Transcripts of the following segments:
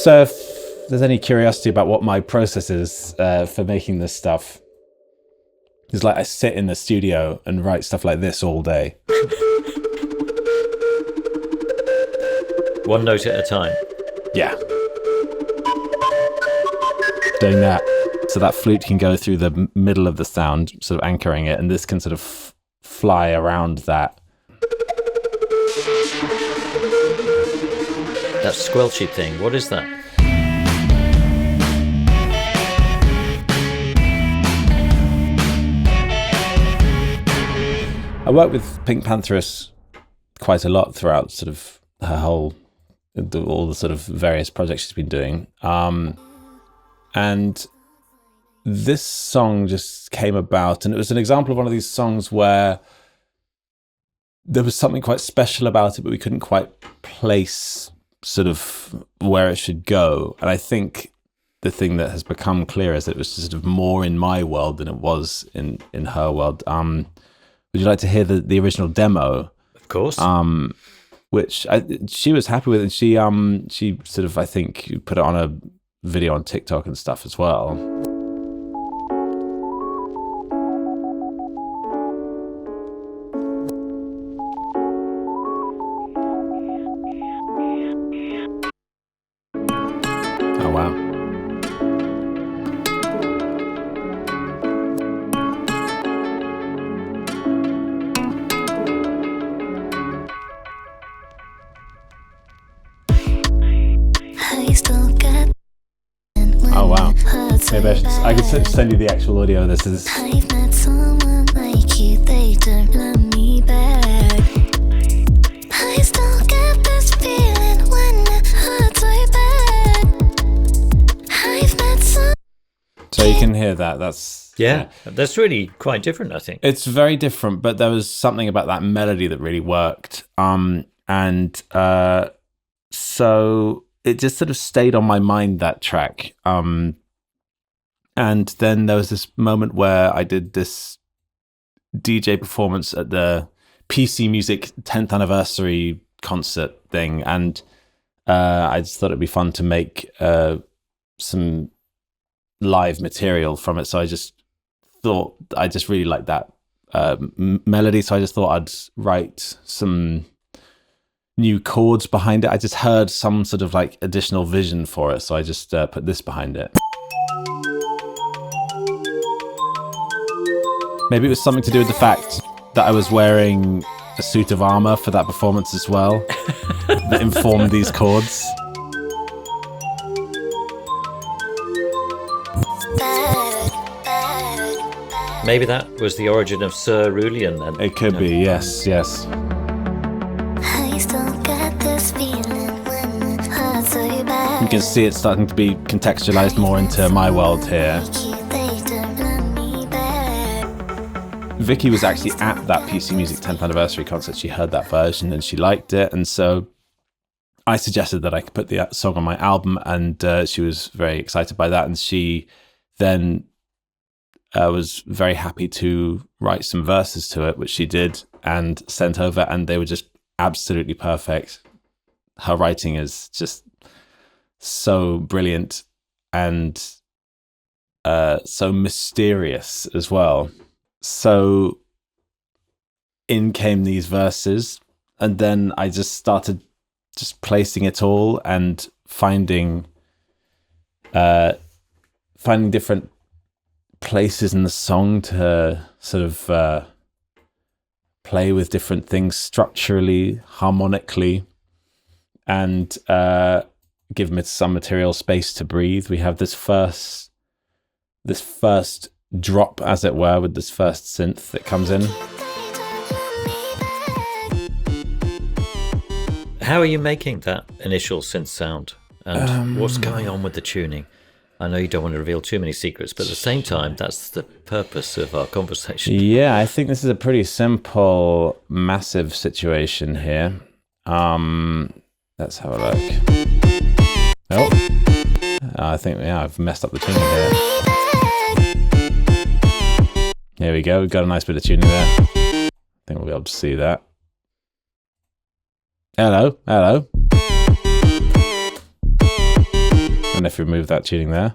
So if there's any curiosity about what my process is for making this stuff, it's like I sit in the studio and write stuff like this all day. One note at a time. Yeah. Doing that. So that flute can go through the middle of the sound, sort of anchoring it, and this can sort of fly around that. That squelchy thing, what is that? I work with PinkPantheress quite a lot throughout sort of her whole, all the sort of various projects she's been doing. And this song just came about, and it was an example of one of these songs where there was something quite special about it, but we couldn't quite place sort of where it should go. And I think the thing that has become clear is that it was sort of more in my world than it was in her world. Would you like to hear the original demo? Of course. Which she was happy with, and she sort of, I think, put it on a video on TikTok and stuff as well. Oh wow. Oh wow. Maybe I could send you the actual audio. This is. I've met someone like you, they don't love me back. I still get this feeling when it hurts so bad. I've met someone. So you can hear that. That's That's really quite different, I think. It's very different, but there was something about that melody that really worked. So it just sort of stayed on my mind, that track. And then there was this moment where I did this DJ performance at the PC Music 10th anniversary concert thing, and I just thought it'd be fun to make some live material from it. So I just thought I just really liked that melody, so I just thought I'd write some new chords behind it. I just heard some sort of like additional vision for it, so I just put this behind it. Maybe it was something to do with the fact that I was wearing a suit of armor for that performance as well that informed these chords. Maybe that was the origin of Sir Rulian then. It could be, yes. I still get this feeling when it hurts so bad. You can see it starting to be contextualized more into my world here. They don't love me back. Vicky was actually at that PC Music 10th anniversary concert. She heard that version and she liked it, and so I suggested that I could put the song on my album, and she was very excited by that, and she then was very happy to write some verses to it, which she did and sent over, and they were just absolutely perfect. Her writing is just so brilliant and so mysterious as well. So in came these verses, and then I just started just placing it all and finding different places in the song to sort of play with different things structurally, harmonically, and give some material space to breathe. We have this first drop, as it were, with this first synth that comes in. How are you making that initial synth sound? And what's going on with the tuning? I know you don't want to reveal too many secrets, but at the same time, that's the purpose of our conversation. Yeah, I think this is a pretty simple, massive situation here. Let's have a look. Oh, I think, I've messed up the tuning here. Here we go, we've got a nice bit of tuning there. I think we'll be able to see that. Hello. And if you remove that tuning there,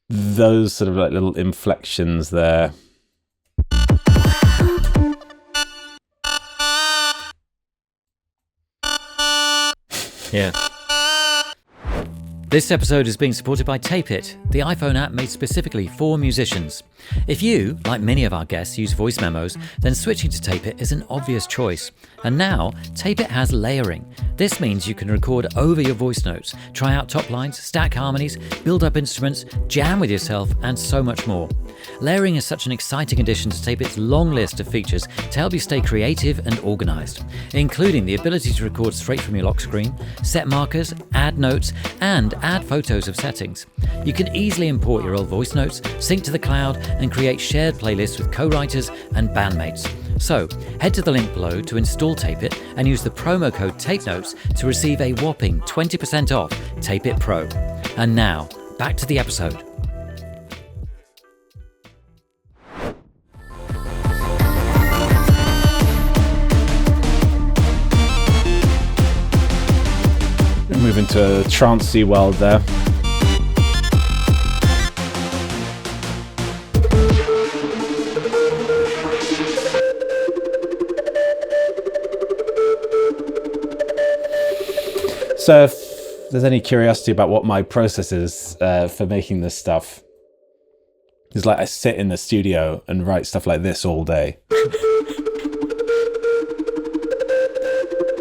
those sort of like little inflections there. Yeah. This episode is being supported by Tape It, the iPhone app made specifically for musicians. If you, like many of our guests, use voice memos, then switching to Tape It is an obvious choice. And now, Tape It has layering. This means you can record over your voice notes, try out top lines, stack harmonies, build up instruments, jam with yourself, and so much more. Layering is such an exciting addition to Tape It's long list of features to help you stay creative and organized, including the ability to record straight from your lock screen, set markers, add notes, and add photos of settings. You can easily import your old voice notes, sync to the cloud, and create shared playlists with co-writers and bandmates. So, head to the link below to install Tape It and use the promo code TAPENOTES to receive a whopping 20% off Tape It Pro. And now, back to the episode. Move into a trancey world there. So if there's any curiosity about what my process is for making this stuff, it's like I sit in the studio and write stuff like this all day.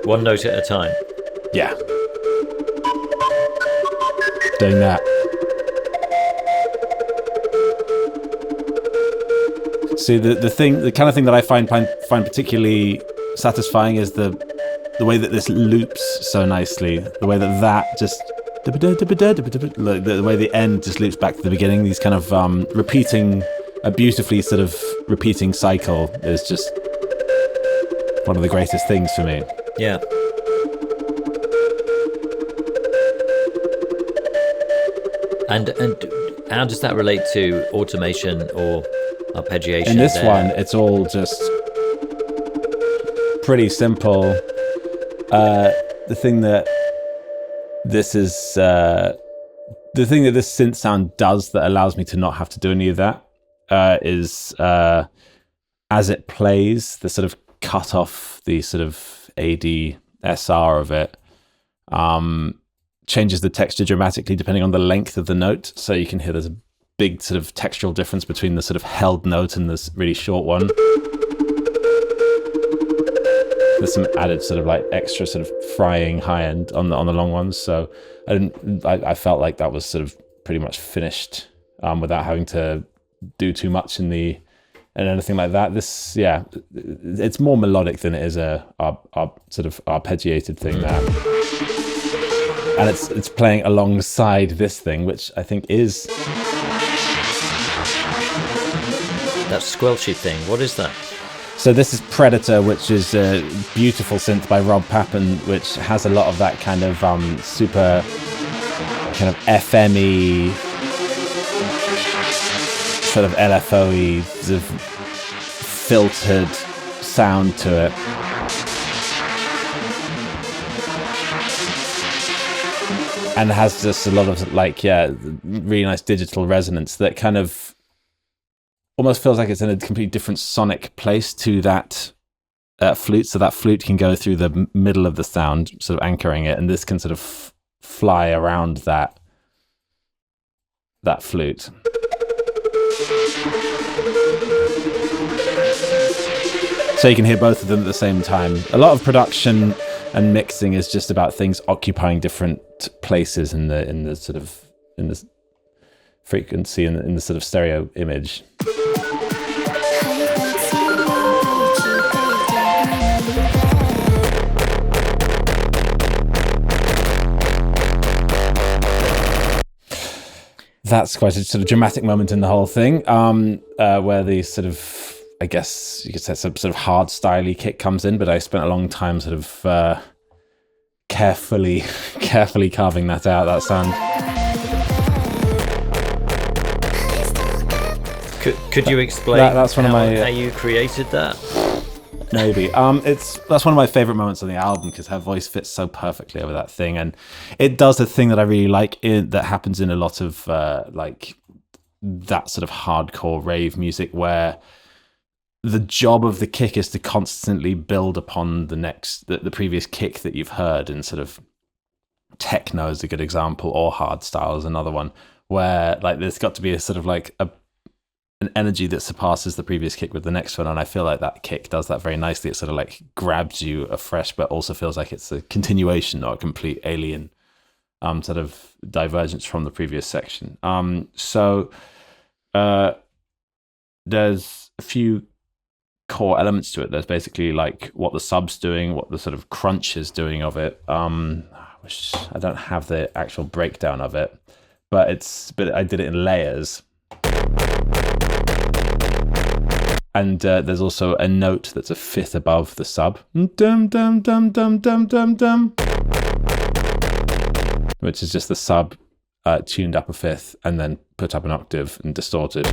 One note at a time. Yeah. Doing that. See, the kind of thing that I find particularly satisfying is the way that this loops so nicely. The way that just the way the end just loops back to the beginning. These kind of repeating, a beautifully sort of repeating cycle is just one of the greatest things for me. Yeah. And how does that relate to automation or arpeggiation? In this one, it's all just pretty simple. The thing that this synth sound does that allows me to not have to do any of that is as it plays, the sort of cut off the sort of ADSR of it changes the texture dramatically depending on the length of the note. So you can hear there's a big sort of textural difference between the sort of held note and this really short one. There's some added sort of like extra sort of frying high end on the long ones. So I felt like that was sort of pretty much finished without having to do too much and anything like that. This, yeah, it's more melodic than it is a sort of arpeggiated thing there. And it's playing alongside this thing, which I think is that squelchy thing. What is that? So this is Predator, which is a beautiful synth by Rob Pappen, which has a lot of that kind of super kind of FM-y, sort of LFO-y, sort of filtered sound to it. And has just a lot of like, yeah, really nice digital resonance that kind of almost feels like it's in a completely different sonic place to that flute. So that flute can go through the middle of the sound, sort of anchoring it, and this can sort of fly around that flute. So you can hear both of them at the same time. A lot of production and mixing is just about things occupying different places in the sort of in the frequency and in the sort of stereo image. That's quite a sort of dramatic moment in the whole thing, where the sort of, I guess you could say, some sort of hardstyle-y kick comes in, but I spent a long time sort of carefully carving that out, that sound. Could you explain that's one of my, how you created that? Maybe. That's one of my favorite moments on the album because her voice fits so perfectly over that thing, and it does the thing that I really like that happens in a lot of like that sort of hardcore rave music where the job of the kick is to constantly build upon the previous kick that you've heard, and sort of techno is a good example, or hardstyle is another one, where like there's got to be a sort of like an energy that surpasses the previous kick with the next one, and I feel like that kick does that very nicely. It sort of like grabs you afresh, but also feels like it's a continuation, not a complete alien sort of divergence from the previous section. So there's a few core elements to it. There's basically like what the sub's doing, what the sort of crunch is doing of it. Which I don't have the actual breakdown of it, but I did it in layers. And there's also a note that's a fifth above the sub, dum dum dum dum dum dum dum, which is just the sub tuned up a fifth and then put up an octave and distorted.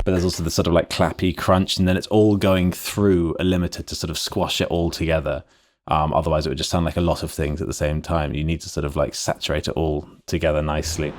But there's also the sort of like clappy crunch, and then it's all going through a limiter to sort of squash it all together. Otherwise, it would just sound like a lot of things at the same time. You need to sort of like saturate it all together nicely.